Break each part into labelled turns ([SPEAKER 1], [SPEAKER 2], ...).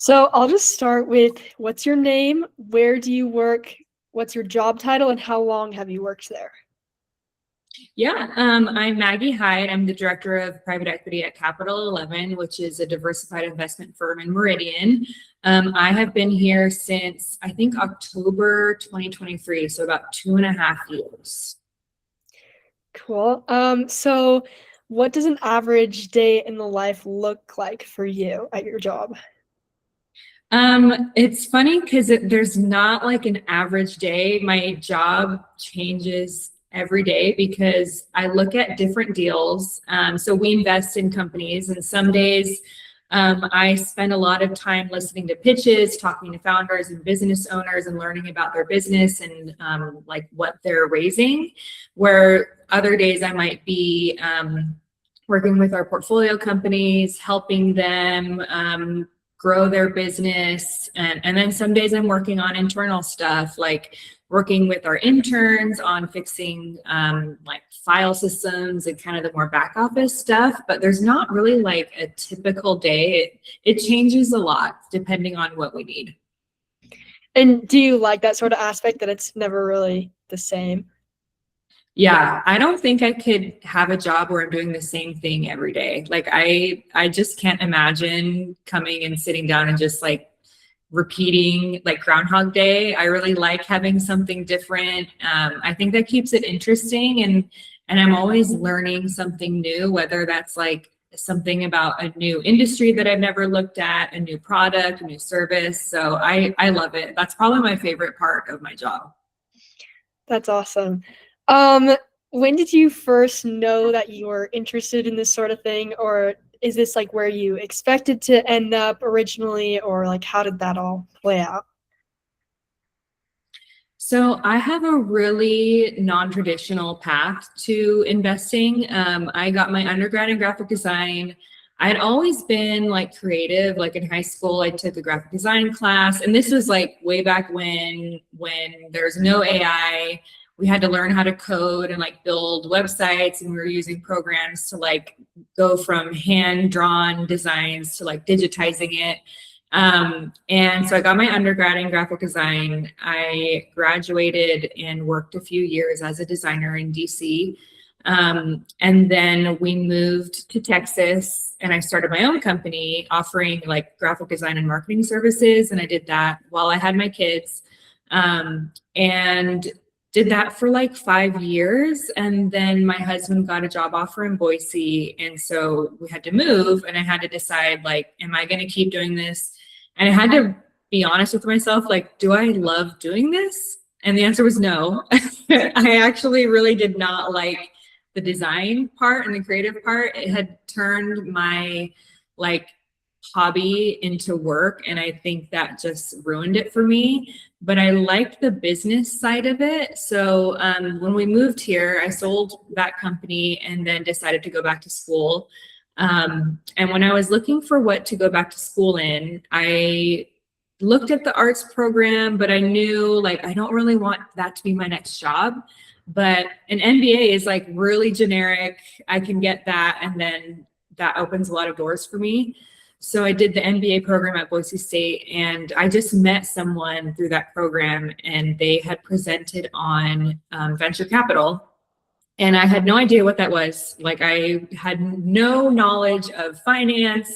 [SPEAKER 1] So I'll just start with what's your name? Where do you work? What's your job title and how long have you worked there?
[SPEAKER 2] Yeah, I'm Maggie Hyde. I'm the director of private equity at Capital 11, which is a diversified investment firm in Meridian. I have been here since I think October 2023, so about 2.5 years.
[SPEAKER 1] Cool. So what does an average day in the life look like for you at your job?
[SPEAKER 2] It's funny because there's not like an average day. My job changes every day because I look at different deals. So we invest in companies, and some days I spend a lot of time listening to pitches, talking to founders and business owners, and learning about their business and like what they're raising. Where other days I might be working with our portfolio companies, helping them grow their business. And then some days I'm working on internal stuff, like working with our interns on fixing like file systems and kind of the more back office stuff. But there's not really like a typical day. It changes a lot depending on what we need.
[SPEAKER 1] And do you like that sort of aspect that it's never really the same?
[SPEAKER 2] Yeah, I don't think I could have a job where I'm doing the same thing every day. Like I just can't imagine coming and sitting down and just like repeating like Groundhog Day. I really like having something different. I think that keeps it interesting, and I'm always learning something new, whether that's like something about a new industry that I've never looked at, a new product, a new service. So I love it. That's probably my favorite part of my job.
[SPEAKER 1] That's awesome. Um, when did you first know that you were interested in this sort of thing, or is this like where you expected to end up originally, or like how did that all play out?
[SPEAKER 2] So I have a really non-traditional path to investing. I got my undergrad in graphic design. I had always been like creative. Like in high school, I took a graphic design class, and this was like way back when there's no AI. We had to learn how to code and like build websites, and we were using programs to like go from hand-drawn designs to like digitizing it. And so I got my undergrad in graphic design. I graduated and worked a few years as a designer in DC. And then we moved to Texas, and I started my own company offering like graphic design and marketing services. And I did that while I had my kids. And did that for like 5 years. And then my husband got a job offer in Boise. And so we had to move, and I had to decide, like, am I going to keep doing this? And I had to be honest with myself, like, do I love doing this? And the answer was no. I actually really did not like the design part and the creative part. It had turned my like hobby into work, and I think that just ruined it for me. But I liked the business side of it. So when we moved here, I sold that company and then decided to go back to school. And when I was looking for what to go back to school in, I looked at the arts program, but I knew like I don't really want that to be my next job. But an MBA is like really generic. I can get that, and then that opens a lot of doors for me. So I did the MBA program at Boise State, and I just met someone through that program, and they had presented on venture capital. And I had no idea what that was. Like I had no knowledge of finance,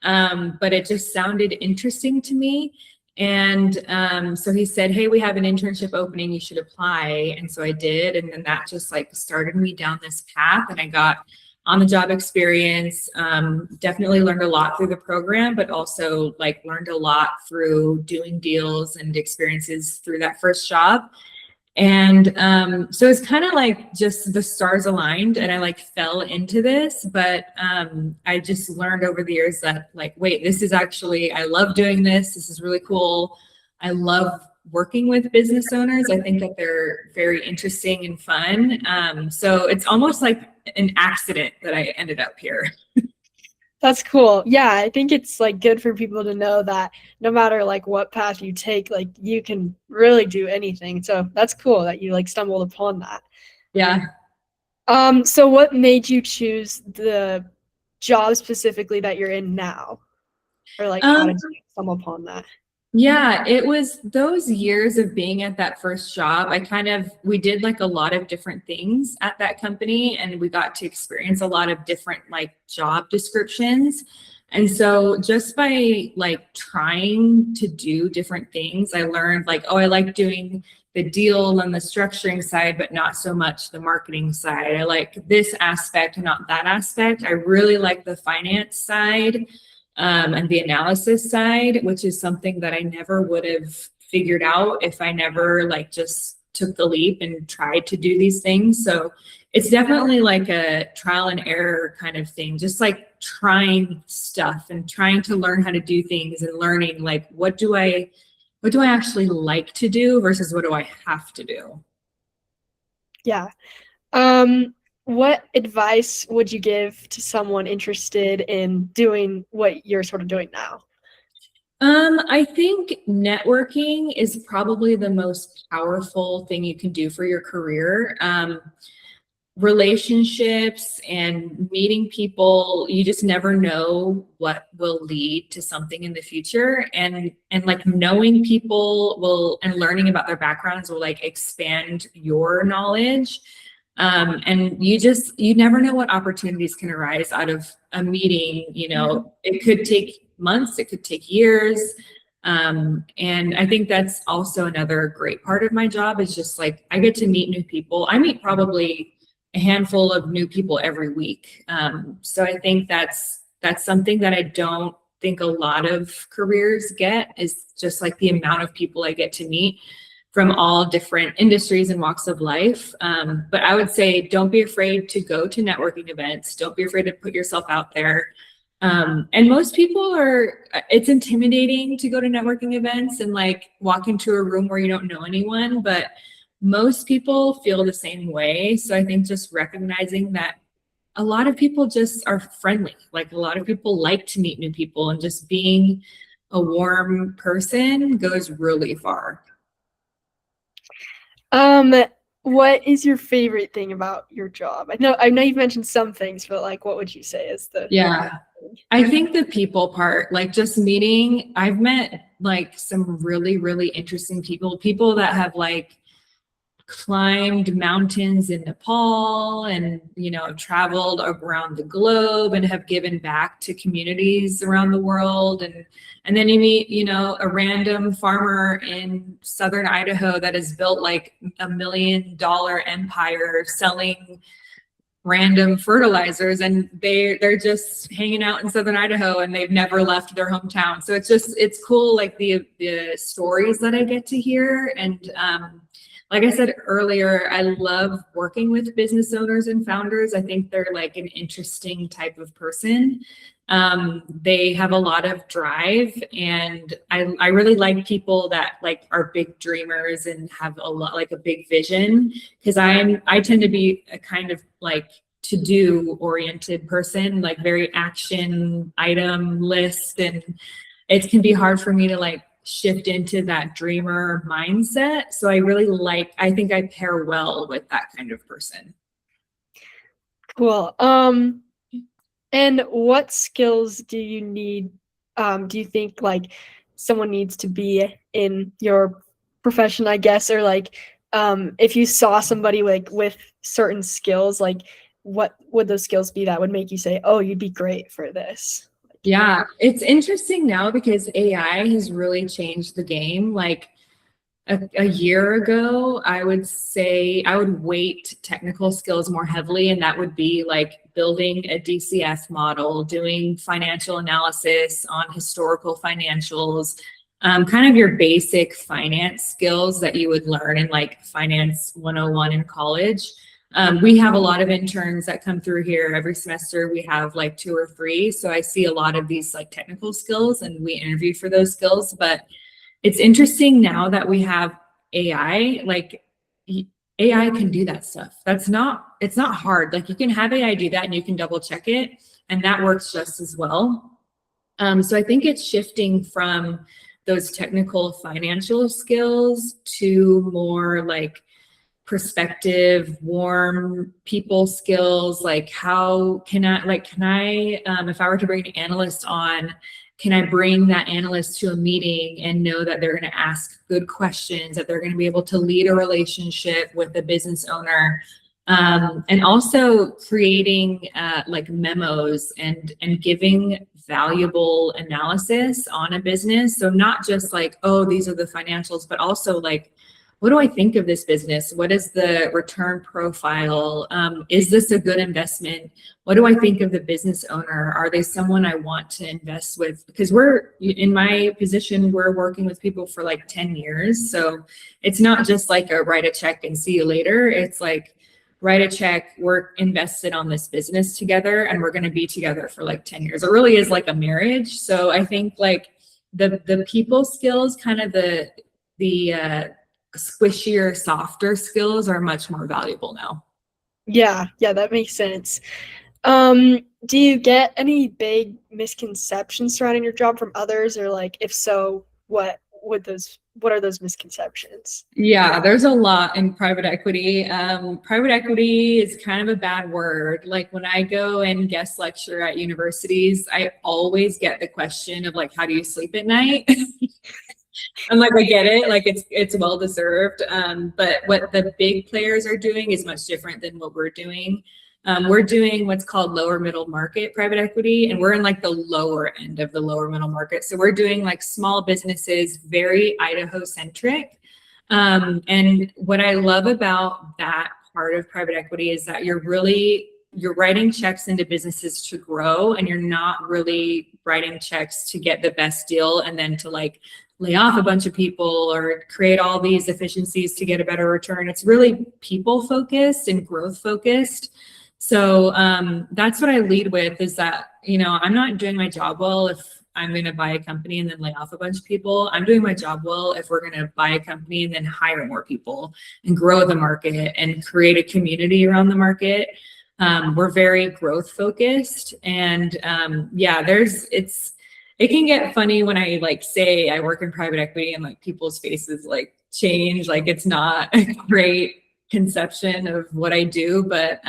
[SPEAKER 2] but it just sounded interesting to me. And so he said, hey, we have an internship opening, you should apply. And so I did. And then that just like started me down this path, and I got on the job experience. Definitely learned a lot through the program, but also like learned a lot through doing deals and experiences through that first job. And so it's kind of like just the stars aligned, and I like fell into this. But I just learned over the years that like, wait, this is actually, I love doing this. This is really cool. I love working with business owners. I think that they're very interesting and fun. So it's almost like an accident that I ended up here.
[SPEAKER 1] That's cool. Yeah, I think it's like good for people to know that no matter like what path you take, like you can really do anything. So that's cool that you like stumbled upon that.
[SPEAKER 2] Yeah.
[SPEAKER 1] So what made you choose the job specifically that you're in now? or like how
[SPEAKER 2] Um,
[SPEAKER 1] did you stumble upon that?
[SPEAKER 2] Yeah, it was those years of being at that first job. We did like a lot of different things at that company and we got to experience a lot of different like job descriptions. And so just by like trying to do different things, I learned like, oh, I like doing the deal and the structuring side, but not so much the marketing side. I like this aspect, not that aspect. I really like the finance side and the analysis side, which is something that I never would have figured out if I never like just took the leap and tried to do these things. So it's definitely like a trial and error kind of thing, just like trying stuff and trying to learn how to do things and learning like what do I actually like to do versus what do I have to do?
[SPEAKER 1] Yeah. What advice would you give to someone interested in doing what you're sort of doing now?
[SPEAKER 2] I think networking is probably the most powerful thing you can do for your career. Relationships and meeting people, you just never know what will lead to something in the future. And like knowing people will and learning about their backgrounds will like expand your knowledge. And you never know what opportunities can arise out of a meeting. You know, it could take months, it could take years. And I think that's also another great part of my job is just like I get to meet new people. I meet probably a handful of new people every week. So I think that's something that I don't think a lot of careers get is just like the amount of people I get to meet from all different industries and walks of life. But I would say don't be afraid to go to networking events. Don't be afraid to put yourself out there. And most people it's intimidating to go to networking events and like walk into a room where you don't know anyone, but most people feel the same way. So I think just recognizing that a lot of people just are friendly. Like a lot of people like to meet new people and just being a warm person goes really far.
[SPEAKER 1] Um, what is your favorite thing about your job? I know you've mentioned some things, but like what would you say is the
[SPEAKER 2] Yeah. I think the people part, like just meeting, I've met like some really, really interesting people that have like climbed mountains in Nepal and, you know, traveled around the globe and have given back to communities around the world. And then you meet, you know, a random farmer in southern Idaho that has built like $1 million empire selling random fertilizers and they're just hanging out in southern Idaho and they've never left their hometown. So it's cool like the stories that I get to hear and like I said earlier, I love working with business owners and founders. I think they're like an interesting type of person. They have a lot of drive and I really like people that like are big dreamers and have a lot like a big vision because I tend to be a kind of like to do oriented person, like very action item list. And it can be hard for me to like shift into that dreamer mindset. So I think I pair well with that kind of person.
[SPEAKER 1] Cool. And what skills do you need? Do you think like someone needs to be in your profession, I guess, or like if you saw somebody like with certain skills, like what would those skills be that would make you say, "Oh, you'd be great for this"?
[SPEAKER 2] Yeah, it's interesting now because AI has really changed the game. Like a year ago, I would say I would weight technical skills more heavily, and that would be like building a DCF model, doing financial analysis on historical financials, kind of your basic finance skills that you would learn in like Finance 101 in college. We have a lot of interns that come through here every semester. We have like 2 or 3. So I see a lot of these like technical skills and we interview for those skills. But it's interesting now that we have AI, like AI can do that stuff. It's not hard. Like you can have AI do that and you can double check it and that works just as well. So I think it's shifting from those technical financial skills to more like perspective, warm people skills, like how can I, if I were to bring an analyst on can I bring that analyst to a meeting and know that they're going to ask good questions, that they're going to be able to lead a relationship with the business owner? And also creating like memos and giving valuable analysis on a business. So not just like, oh, these are the financials, but also like, what do I think of this business? What is the return profile? Is this a good investment? What do I think of the business owner? Are they someone I want to invest with? Because in my position, we're working with people for like 10 years. So it's not just like a write a check and see you later. It's like, write a check, we're invested on this business together, and we're going to be together for like 10 years. It really is like a marriage. So I think like the people skills, kind of the squishier, softer skills are much more valuable now.
[SPEAKER 1] Yeah, that makes sense. Do you get any big misconceptions surrounding your job from others, or like if so, what are those misconceptions?
[SPEAKER 2] Yeah, there's a lot in private equity. Private equity is kind of a bad word. Like when I go and guest lecture at universities, I always get the question of like, how do you sleep at night? I'm like, I get it, like it's well deserved. But what the big players are doing is much different than what we're doing. We're doing what's called lower middle market private equity, and we're in like the lower end of the lower middle market. So we're doing like small businesses, very Idaho centric. And what I love about that part of private equity is that you're writing checks into businesses to grow, and you're not really writing checks to get the best deal and then to like lay off a bunch of people or create all these efficiencies to get a better return. It's really people focused and growth focused. So that's what I lead with, is that, I'm not doing my job well if I'm going to buy a company and then lay off a bunch of people. I'm doing my job well if we're going to buy a company and then hire more people and grow the market and create a community around the market. We're very growth focused, and it can get funny when I like say I work in private equity and like people's faces like change. Like it's not a great conception of what I do, but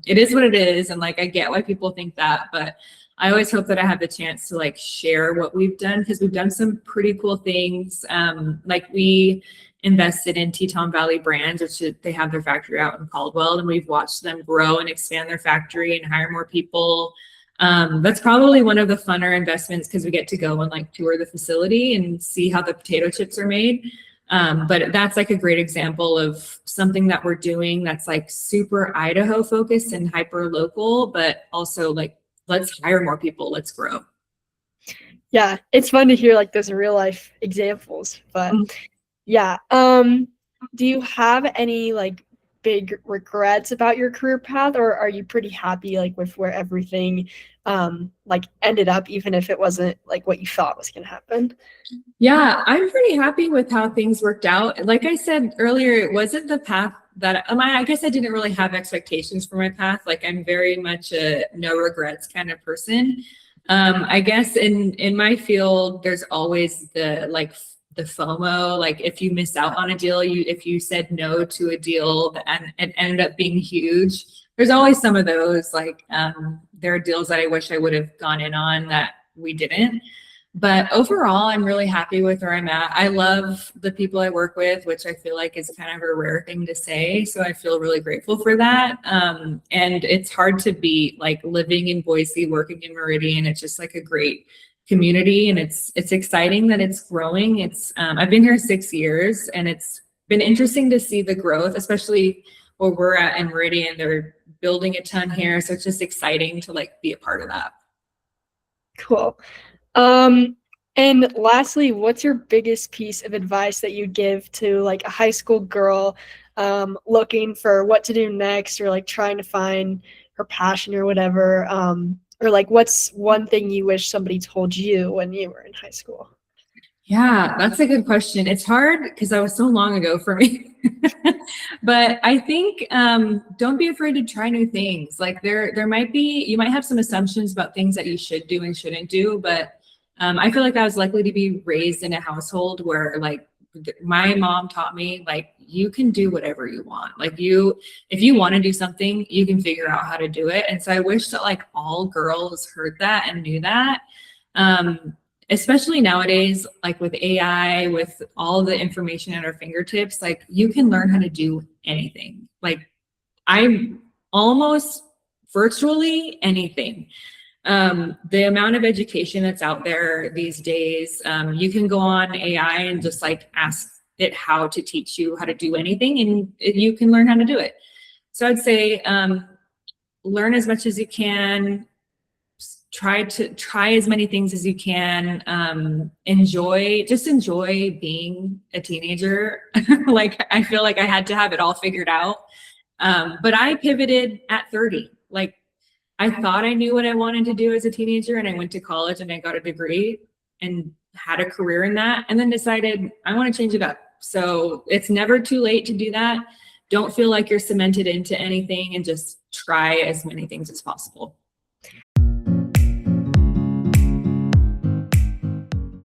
[SPEAKER 2] it is what it is. And like, I get why people think that, but I always hope that I have the chance to like share what we've done, because we've done some pretty cool things. Like we invested in Teton Valley Brands, which they have their factory out in Caldwell, and we've watched them grow and expand their factory and hire more people. That's probably one of the funner investments, because we get to go and like tour the facility and see how the potato chips are made. But that's like a great example of something that we're doing that's like super Idaho focused and hyper local, but also like, let's hire more people, let's grow.
[SPEAKER 1] Yeah, it's fun to hear like those real life examples, but yeah. Do you have any like big regrets about your career path, or are you pretty happy like with where everything like ended up, even if it wasn't like what you thought was gonna happen?
[SPEAKER 2] Yeah, I'm pretty happy with how things worked out. Like I said earlier, it wasn't the path that I guess I didn't really have expectations for my path. Like I'm very much a no regrets kind of person. I guess in my field, there's always the FOMO. Like if you miss out on a deal, if you said no to a deal and it ended up being huge, there's always some of those. Like there are deals that I wish I would have gone in on that we didn't. But overall, I'm really happy with where I'm at. I love the people I work with, which I feel like is kind of a rare thing to say. So I feel really grateful for that. And it's hard to beat like living in Boise, working in Meridian. It's just like a great community, and it's exciting that it's growing. I've been here 6 years, and it's been interesting to see the growth, especially where we're at in Meridian. They're building a ton here. So it's just exciting to like be a part of that.
[SPEAKER 1] Cool. And lastly, what's your biggest piece of advice that you give to like a high school girl looking for what to do next, or like trying to find her passion or whatever? Or like what's one thing you wish somebody told you when you were in high school?
[SPEAKER 2] Yeah, that's a good question. It's hard because that was so long ago for me. But I think don't be afraid to try new things. Like you might have some assumptions about things that you should do and shouldn't do, but I feel like I was likely to be raised in a household where like my mom taught me like you can do whatever you want. Like if you want to do something, you can figure out how to do it. And so I wish that like all girls heard that and knew that. especially nowadays, like with AI, with all the information at our fingertips, like you can learn how to do anything. Like I'm almost virtually anything. The amount of education that's out there these days, you can go on AI and just like ask it how to teach you how to do anything, and you can learn how to do it. So I'd say learn as much as you can. Try as many things as you can. Enjoy being a teenager. Like I feel like I had to have it all figured out. But I pivoted at 30. Like I thought I knew what I wanted to do as a teenager, and I went to college and I got a degree and had a career in that, and then decided I want to change it up. So it's never too late to do that. Don't feel like you're cemented into anything, and just try as many things as possible.